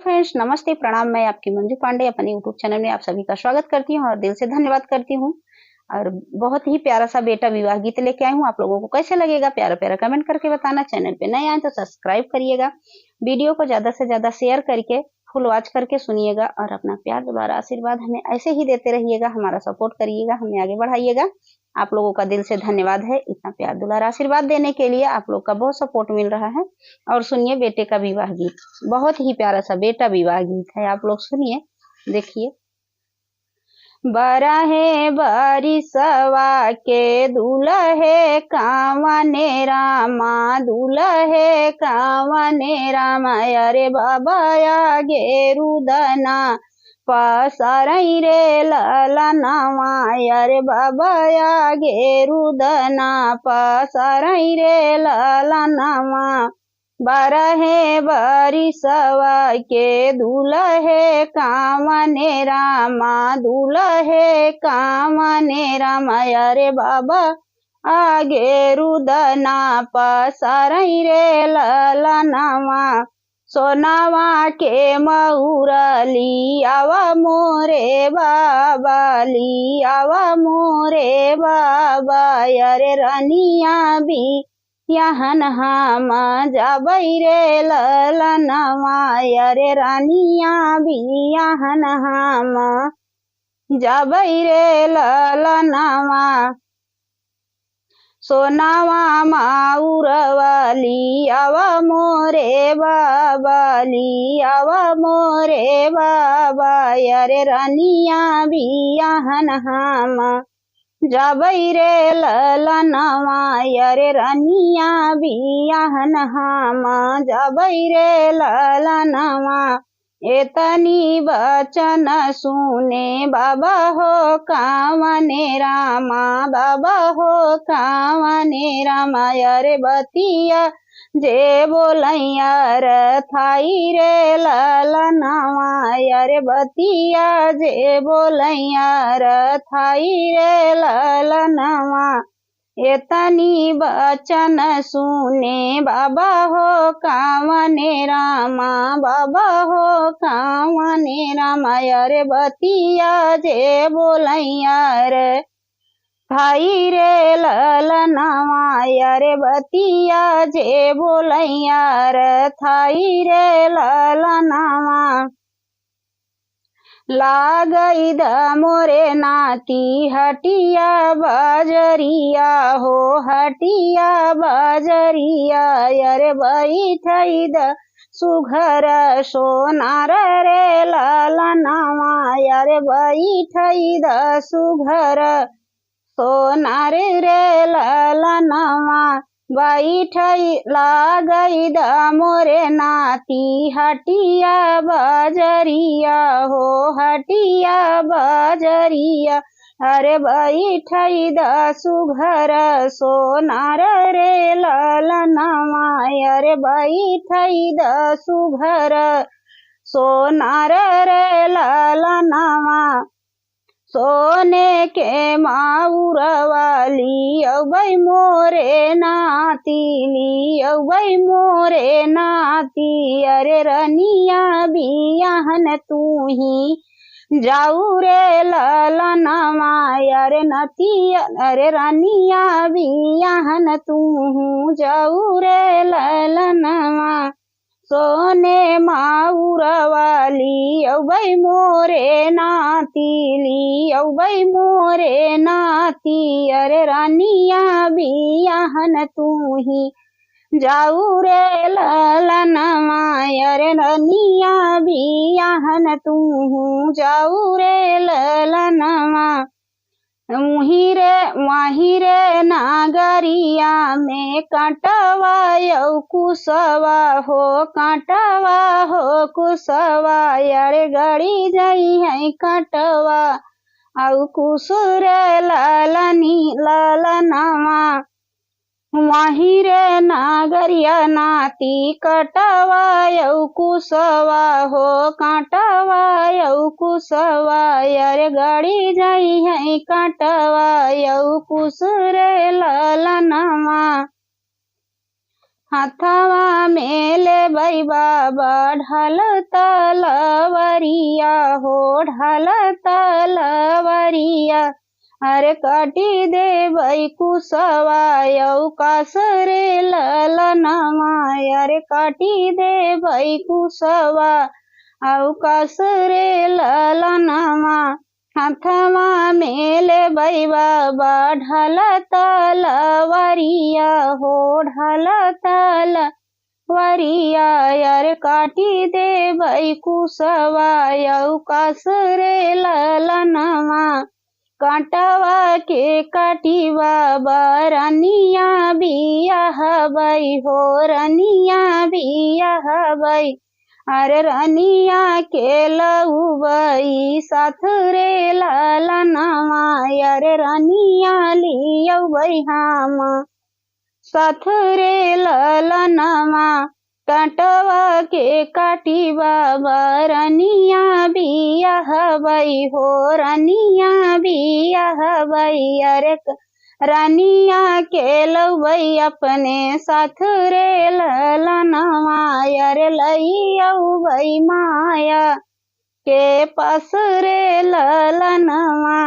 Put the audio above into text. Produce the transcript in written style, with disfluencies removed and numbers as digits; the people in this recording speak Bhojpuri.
फ्रेंड्स, नमस्ते प्रणाम। मैं आपकी मंजू पांडे अपने यूट्यूब चैनल में आप सभी का स्वागत करती हूं और दिल से धन्यवाद करती हूं। और बहुत ही प्यारा सा बेटा विवाह गीत लेके आई हूं। आप लोगों को कैसे लगेगा प्यारा प्यारा कमेंट करके बताना। चैनल पे नए आए तो सब्सक्राइब करिएगा, वीडियो को ज्यादा से ज्यादा शेयर करके फुल वॉच करके सुनिएगा और अपना प्यार दुलार आशीर्वाद हमें ऐसे ही देते रहिएगा। हमारा सपोर्ट करिएगा, हमें आगे बढ़ाइएगा। आप लोगों का दिल से धन्यवाद है, इतना प्यार दुलार आशीर्वाद देने के लिए। आप लोग का बहुत सपोर्ट मिल रहा है। और सुनिए बेटे का विवाह गीत, बहुत ही प्यारा सा बेटा विवाह गीत है। आप लोग सुनिए, देखिए। बरहे बरिसवा के दूल्हे कावने रामा, दूल्हे कावने रामा। अरे बाबा आगे रुदना पसरई रे ललनवा। अरे बाबा आगे रुदना पसरई रे ललनवा। बरहे बरिसवा के दूल्हे कावने रामा, दूल्हे कावने रामा। अरे बाबा आगे रुदना पसरई रे ललनवा। सोनावा के मऊरली आवा मोरे बाबा, ली आवा मोरे बाबा। अरे रनिया भी यहन हम जाबई रे ललनवा। अरे रानिया भी यहन हम जाबई रे ललनवा। सोनावा माउरवाली आवा मोरे बाबा, ली आवा मोरे बाबा। अरे रानिया भी यहन हम जाबई रे ललनवा। अरे रानिया भी यहन हम जाबई रे ललनवा। एतनी बचन सुने बाबा हो कावने रामा, बाबा हो कावने रामा। अरे बतिया जे बोलैया थाई रे ललनवा। अरे बतिया जे बोलैया थाई रे ललनवा। एतनी बचन सुने बाबा हो कावने रामा, बाबा हो कावने रामा। अरे बतिया जे बोलैया थाई रे ललनवा। अरे बतिया जे बोलैया थाई रे ललनवा। लागई द मोरे नाती हटिया बजरिया हो, हटिया बजरिया। अरे बैठई द सुघर सोनार रे ललनवा। अरे बैठई द सुघर सोनार रे ललनवा। बैठई लागई द मोरे नाती हटिया बजरिया हो, हटिया बजरिया। अरे बैठई द सुघर सोनार रे ललनवा। अरे बैठई द सुघर सोनार रे ललनवा। सोने के माउरवाली अवै मोरे नाती, ली अवै मोरे नाती। अरे रनिया भी यहन तू ही जाऊ रे ललनवा। अरे नतिया, अरे रनिया भी यहन तू जाऊ रे ललनवा। सोने माउरवाली अवै मोरे नाती, ली अवै मोरे नाती। अरे रानिया भी यहन तू ही जाऊ रे ललनवा। अरे रानिया भी यहन तू जाऊ रे ललनवा। वहीं रे नागरिया में कांटवा कुसवा हो, कांटवा हो कुसवा। अरे गड़ी जाई है कांटवा औ कुसुर ललनवा। वहीं रे नागरिया नाती कटवा कुसवा हो, कांटवा कुसवा। अरे गड़ी जाई है कांटवा कुसुर ललनवा। हाथवा में ले बई बाबा ढाल तलवरिया हो ढाल तलवरिया। अरे काटी दे बई कुसवा यौ कासरे ललनमा। अरे काटी दे बई कुसवा औ कासरे ललनमा। हाथवा में ले बई बाबा ढाल तलवरिया हो ढाल तलवरिया। यार काटी दे बई कुसवा यौ कासरे ललनमा। कांटवा के काटी बाबा रनिया बियाह बई हो रनिया बियाह बई। अरे रनिया के लउबई साथ रे ललनमा। अरे रनिया लियौ बई हम साथ रे ललनमा। कांटवा के काटी बाबा रनिया बियाह बई हो रनिया बियाह बई। अरे रानिया के लउबई अपने साथ रे ललनमा। अरे लइयौ बई माया के पास रे ललनमा।